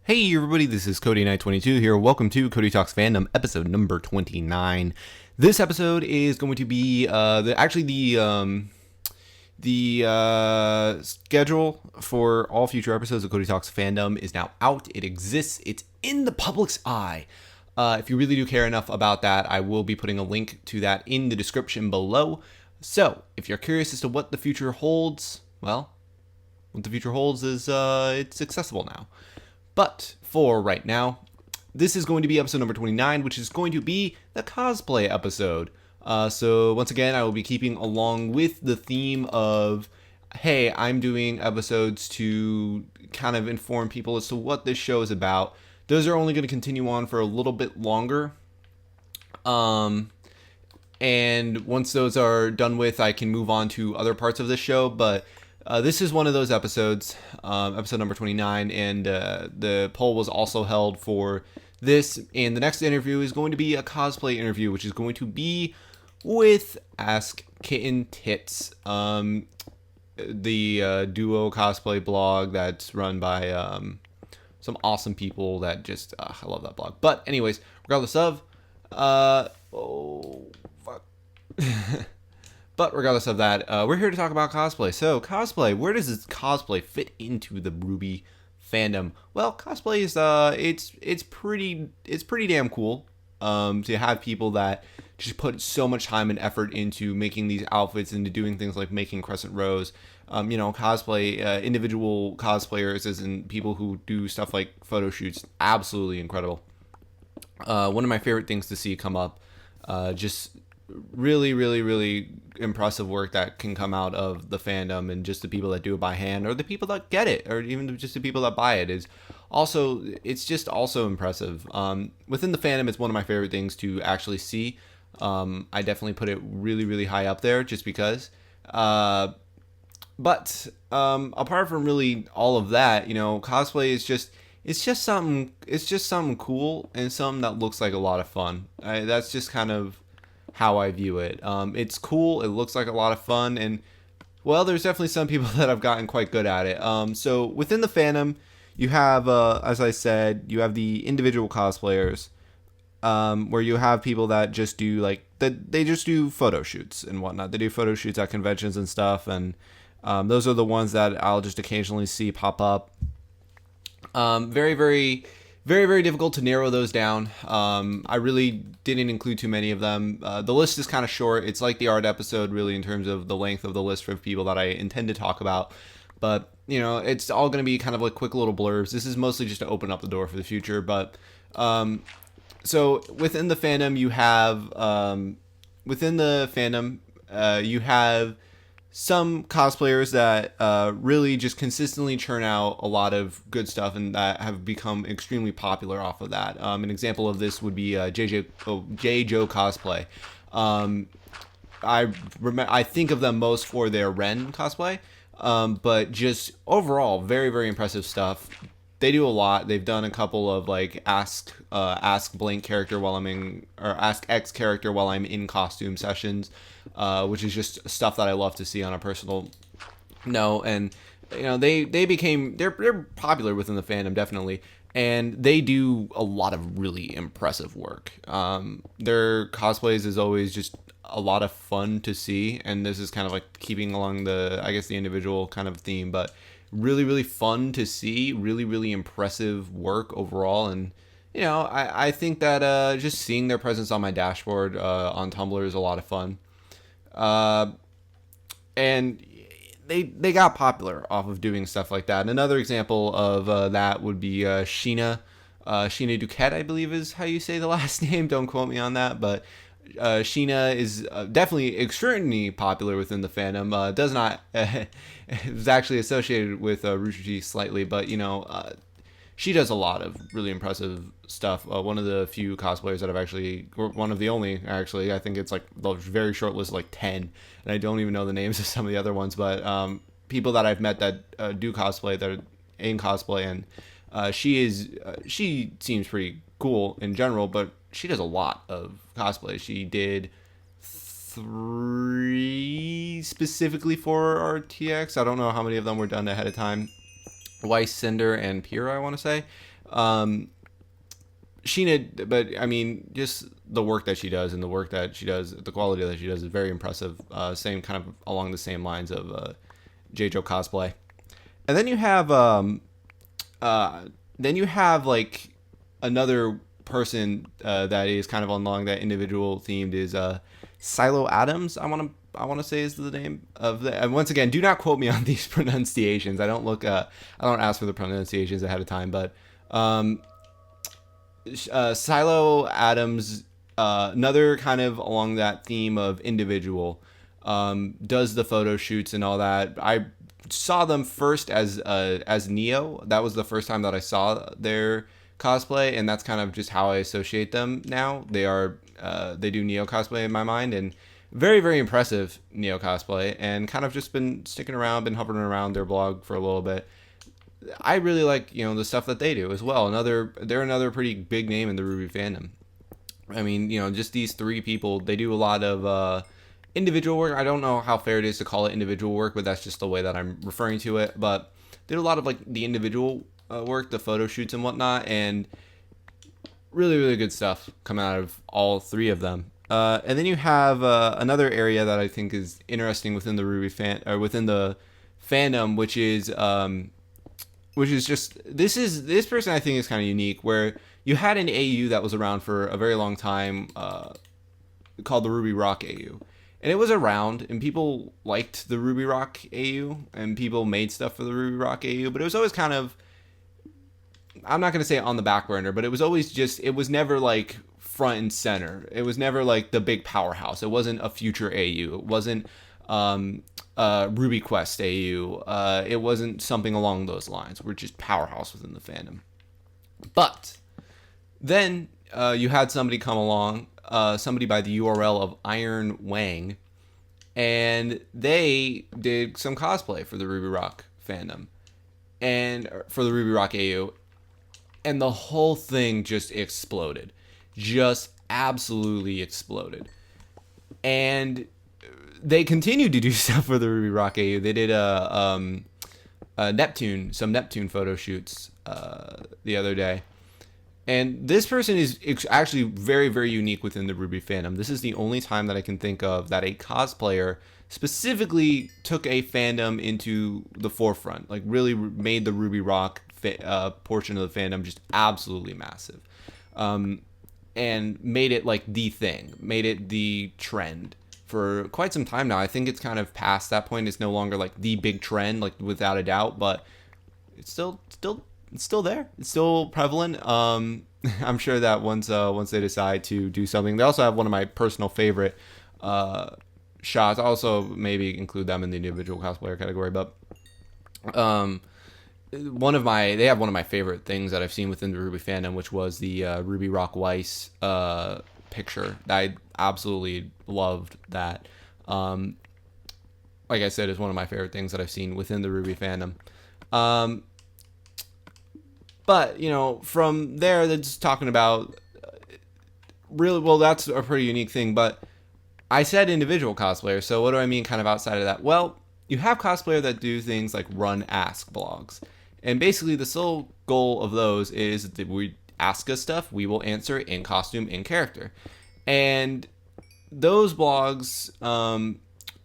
Hey everybody, this is Cody Knight 22 here. Welcome to Cody Talks Fandom, episode number 29. This episode is going to be the schedule for all future episodes of Cody Talks Fandom is now out. It exists. It's in the public's eye. If you really do care enough about that, I will be putting a link to that in the description below. So, if you're curious as to what the future holds, well, what the future holds is it's accessible now. But for right now, this is going to be episode number 29, which is going to be the cosplay episode. So once again, I will be keeping along with the theme of, hey, I'm doing episodes to kind of inform people as to what this show is about. Those are only going to continue on for a little bit longer. And once those are done with, I can move on to other parts of the show, but this is one of those episodes, episode number 29, and the poll was also held for this, and the next interview is going to be a cosplay interview, which is going to be with Ask-Kittentits, the duo cosplay blog that's run by some awesome people that just, I love that blog. But anyways, regardless of, But regardless of that, we're here to talk about cosplay. So, cosplay, where does this cosplay fit into the RWBY fandom? Well, cosplay is it's pretty damn cool. To have people that just put so much time and effort into making these outfits, into doing things like making crescent rows. Cosplay, individual cosplayers, as in people who do stuff like photo shoots, absolutely incredible. One of my favorite things to see come up, just really impressive work that can come out of the fandom, and just the people that do it by hand, or the people that get it, or even just the people that buy it, it's just also impressive. Within the fandom, it's one of my favorite things to actually see. I definitely put it really high up there, just because. But apart from really all of that, cosplay is just something cool, and something that looks like a lot of fun. That's just kind of how I view it. It's cool, it looks like a lot of fun, and well, there's definitely some people that have gotten quite good at it. So within the fandom, you have, as I said, you have the individual cosplayers, where you have people that just do they just do photo shoots and whatnot. They do photo shoots at conventions and stuff, and those are the ones that I'll just occasionally see pop up. Very difficult to narrow those down. I really didn't include too many of them. The list is kind of short. It's like the art episode, really, in terms of the length of the list for people that I intend to talk about. But, it's all going to be kind of like quick little blurbs. This is mostly just to open up the door for the future. But, so within the fandom, you have some cosplayers that really just consistently churn out a lot of good stuff, and that have become extremely popular off of that. An example of this would be J-Jocosplay. I think of them most for their Ren cosplay, but just overall very impressive stuff. They do a lot. They've done a couple of Ask Blank character while I'm in, or Ask X character while I'm in costume sessions, which is just stuff that I love to see on a personal note. And they're popular within the fandom, definitely, and they do a lot of really impressive work. Their cosplays is always just a lot of fun to see, and this is kind of like keeping along the individual kind of theme, but really fun to see, really impressive work overall. And I think that just seeing their presence on my dashboard on Tumblr is a lot of fun. And they got popular off of doing stuff like that. And another example of that would be Sheena Duquette, I believe is how you say the last name. Don't quote me on that, but Sheena is definitely extremely popular within the fandom. Does not is actually associated with Rooster Teeth slightly, but she does a lot of really impressive stuff. One of the few cosplayers that I've actually, or one of the only actually, I think it's like the very short list, like 10, and I don't even know the names of some of the other ones, but people that I've met that do cosplay, that are in cosplay, and she seems pretty cool in general, but she does a lot of cosplay. She did 3 specifically for RTX. I don't know how many of them were done ahead of time. Weiss, Cinder, and Pyrrha, I want to say. Sheena, but I mean, just the work that she does and the work that she does, the quality that she does is very impressive. Same kind of along the same lines of J-Jocosplay. And then you have like another person that is kind of along that individual themed is Clioadams. I want to say is the name of the. And once again, do not quote me on these pronunciations. I don't ask for the pronunciations ahead of time, but Clioadams, another kind of along that theme of individual, does the photo shoots and all that. I saw them first as Neo. That was the first time that I saw their cosplay, and that's kind of just how I associate them now. They do Neo cosplay in my mind, and very, very impressive Neo cosplay, and kind of just been sticking around, been hovering around their blog for a little bit. I really like, the stuff that they do as well. They're another pretty big name in the RWBY fandom. I mean, just these three people, they do a lot of individual work. I don't know how fair it is to call it individual work, but that's just the way that I'm referring to it. But they do a lot of like the individual work, the photo shoots and whatnot, and really, really good stuff come out of all three of them. And then you have another area that I think is interesting within the within the fandom, which is just this person I think is kind of unique, where you had an AU that was around for a very long time called the RWBY Rock AU. And it was around, and people liked the RWBY Rock AU, and people made stuff for the RWBY Rock AU, but it was always kind of, I'm not going to say on the back burner, but it was always just, it was never like front and center. It was never like the big powerhouse. It wasn't a future AU. It wasn't RWBY Quest AU. It wasn't something along those lines. We're just powerhouse within the fandom. But then you had somebody come along, somebody by the URL of Iron-Wang, and they did some cosplay for the RWBY Rock fandom and for the RWBY Rock AU, and the whole thing just exploded, just absolutely exploded. And they continued to do stuff for the RWBY Rock AU. They did some Neptune photo shoots the other day. And this person is actually very, very unique within the RWBY fandom. This is the only time that I can think of that a cosplayer specifically took a fandom into the forefront, like really made the RWBY Rock portion of the fandom just absolutely massive, and made it like the thing, made it the trend for quite some time now. I think it's kind of past that point. It's no longer like the big trend, like without a doubt, but it's still there. It's still prevalent. I'm sure that once they decide to do something, they also have one of my personal favorite shots. I'll also maybe include them in the individual cosplayer category, but they have one of my favorite things that I've seen within the RWBY fandom, which was the RWBY Rock Weiss picture. I absolutely loved that. Like I said, is one of my favorite things that I've seen within the RWBY fandom. But, from there, they're just talking about really, well, that's a pretty unique thing. But I said individual cosplayers, so what do I mean kind of outside of that? Well, you have cosplayers that do things like run Ask blogs. And basically the sole goal of those is that we ask us stuff, we will answer in costume, in character. And those blogs,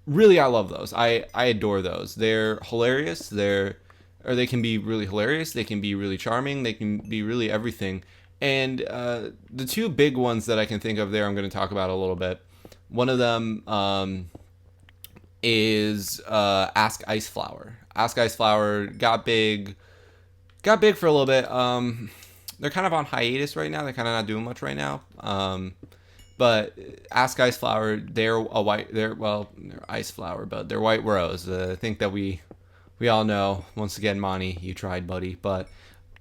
really, I love those. I adore those. They're hilarious. They can be really hilarious. They can be really charming. They can be really everything. And the two big ones that I can think of there, I'm going to talk about a little bit. One of them is Ask-Iceflower. Ask-Iceflower got big for a little bit. They're kind of on hiatus right now. They're kind of not doing much right now. But Ask-Iceflower, they're Iceflower, but they're White Rose. I think that we all know, once again, Monty, you tried, buddy. But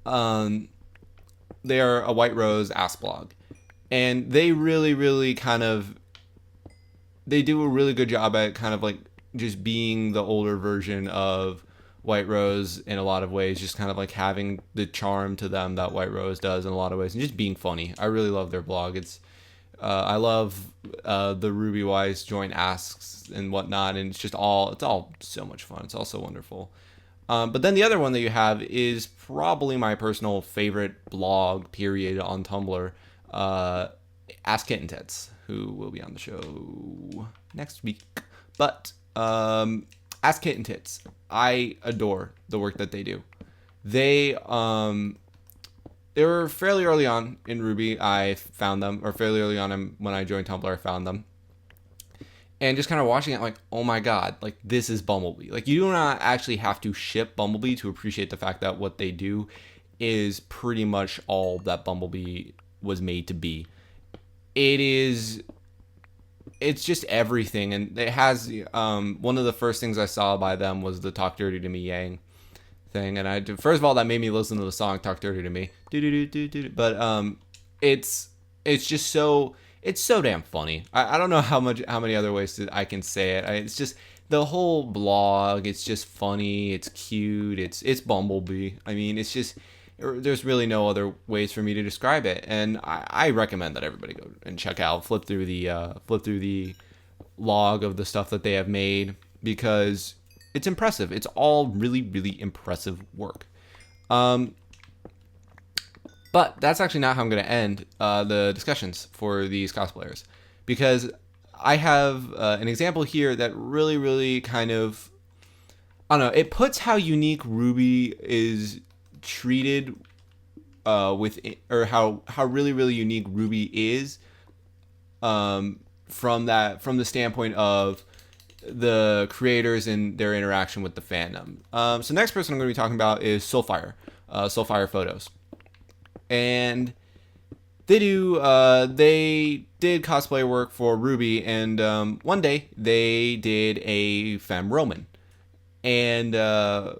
they are a White Rose Ask blog. And they really, really they do a really good job at kind of like just being the older version of White Rose in a lot of ways, just kind of like having the charm to them that White Rose does in a lot of ways, and just being funny. I really love their blog. I love the RWBY Wise joint asks and whatnot, and it's all so much fun. It's all so wonderful. But then the other one that you have is probably my personal favorite blog, period, on Tumblr, Ask-Kittentits, who will be on the show next week. But Ask-Kittentits, I adore the work that they do. They were fairly early on in RWBY. I found them, or fairly early on when I joined Tumblr, I found them. And just kind of watching it like, oh my god, like this is Bumblebee. Like you do not actually have to ship Bumblebee to appreciate the fact that what they do is pretty much all that Bumblebee was made to be. It's just everything. And it has, one of the first things I saw by them was the Talk Dirty to Me Yang thing. And first of all, that made me listen to the song Talk Dirty to Me. But it's just so... It's so damn funny. I don't know how many other ways I can say it. It's just the whole blog. It's just funny. It's cute. It's Bumblebee. I mean, it's just there's really no other ways for me to describe it. And I recommend that everybody go and check out, flip through the log of the stuff that they have made, because it's impressive. It's all really, really impressive work. But that's actually not how I'm going to end the discussions for these cosplayers, because I have an example here that really, really kind of, I don't know, it puts how unique RWBY is treated or how really, really unique RWBY is from the standpoint of the creators and their interaction with the fandom. So next person I'm going to be talking about is SoulfirePhotos. And they did cosplay work for RWBY, and one day they did a Femme Roman. And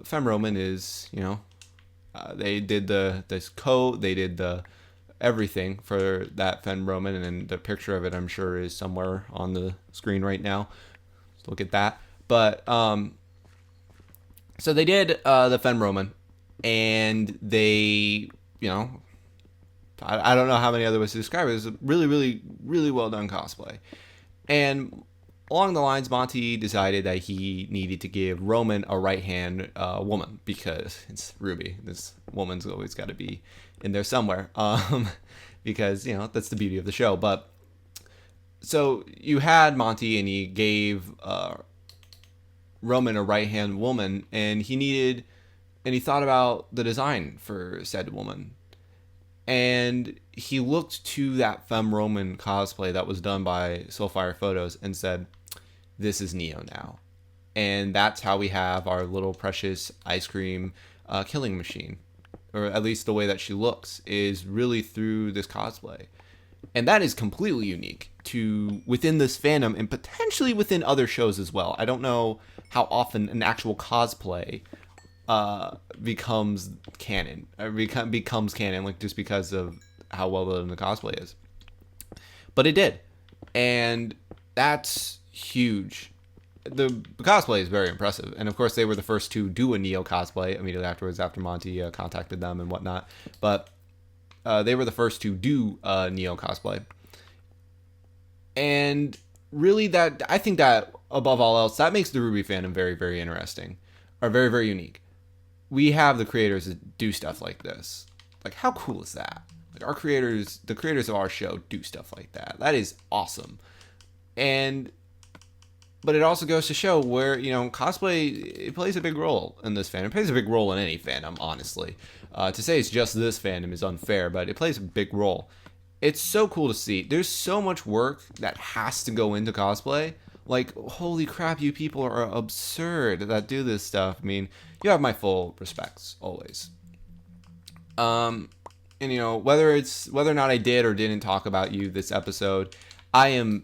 Femme Roman is, they did this coat, they did the everything for that Femme Roman, and the picture of it I'm sure is somewhere on the screen right now. Let's look at that. But so they did the Femme Roman, and they, I don't know how many other ways to describe it. It's a really, really, really well done cosplay. And along the lines, Monty decided that he needed to give Roman a right-hand woman, because it's RWBY. This woman's always got to be in there somewhere, because, that's the beauty of the show. But so you had Monty, and he gave Roman a right-hand woman, and he thought about the design for said woman. And he looked to that Femme Roman cosplay that was done by SoulfirePhotos and said, this is Neo now. And that's how we have our little precious ice cream killing machine. Or at least the way that she looks is really through this cosplay. And that is completely unique to within this fandom, and potentially within other shows as well. I don't know how often an actual cosplay becomes canon, like just because of how well done the cosplay is. But it did, and that's huge. The cosplay is very impressive, and of course they were the first to do a Neo cosplay immediately afterwards, after Monty contacted them and whatnot. But they were the first to do Neo cosplay, and really, that I think that above all else, that makes the RWBY fandom very, very interesting, or very, very unique. We have the creators that do stuff like this. Like, how cool is that? Like, the creators of our show do stuff like that. That is awesome. But it also goes to show where, cosplay, it plays a big role in this fandom. It plays a big role in any fandom, honestly. To say it's just this fandom is unfair, but it plays a big role. It's so cool to see. There's so much work that has to go into cosplay. Like, holy crap, you people are absurd that do this stuff. I mean, you have my full respects, always. And, whether or not I did or didn't talk about you this episode, I'm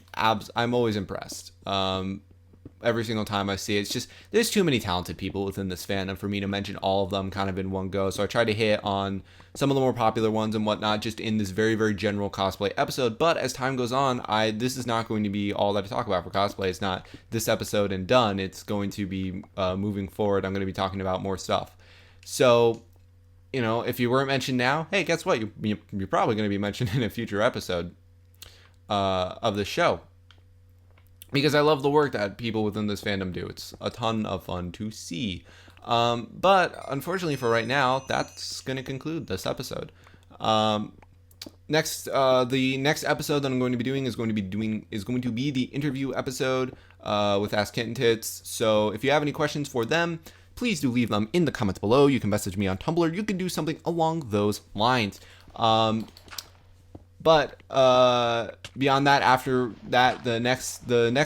always impressed. Every single time I see it. It's just, there's too many talented people within this fandom for me to mention all of them kind of in one go. So I try to hit on some of the more popular ones and whatnot just in this very, very general cosplay episode. But as time goes on, this is not going to be all that I talk about for cosplay. It's not this episode and done. It's going to be moving forward. I'm going to be talking about more stuff. So, if you weren't mentioned now, hey, guess what? You're probably going to be mentioned in a future episode of the show. because I love the work that people within this fandom do. It's a ton of fun to see. But unfortunately for right now, that's going to conclude this episode. The next episode that I'm going to be doing is going to be the interview episode with Ask-Kittentits. So if you have any questions for them, please do leave them in the comments below. You can message me on Tumblr. You can do something along those lines. But beyond that, after that, the next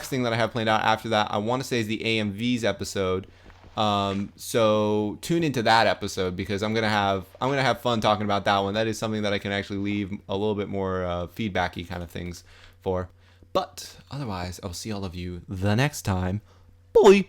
thing that I have planned out after that, I want to say is the AMVs episode. So tune into that episode because I'm gonna have fun talking about that one. That is something that I can actually leave a little bit more feedbacky kind of things for. But otherwise, I will see all of you the next time. Bye.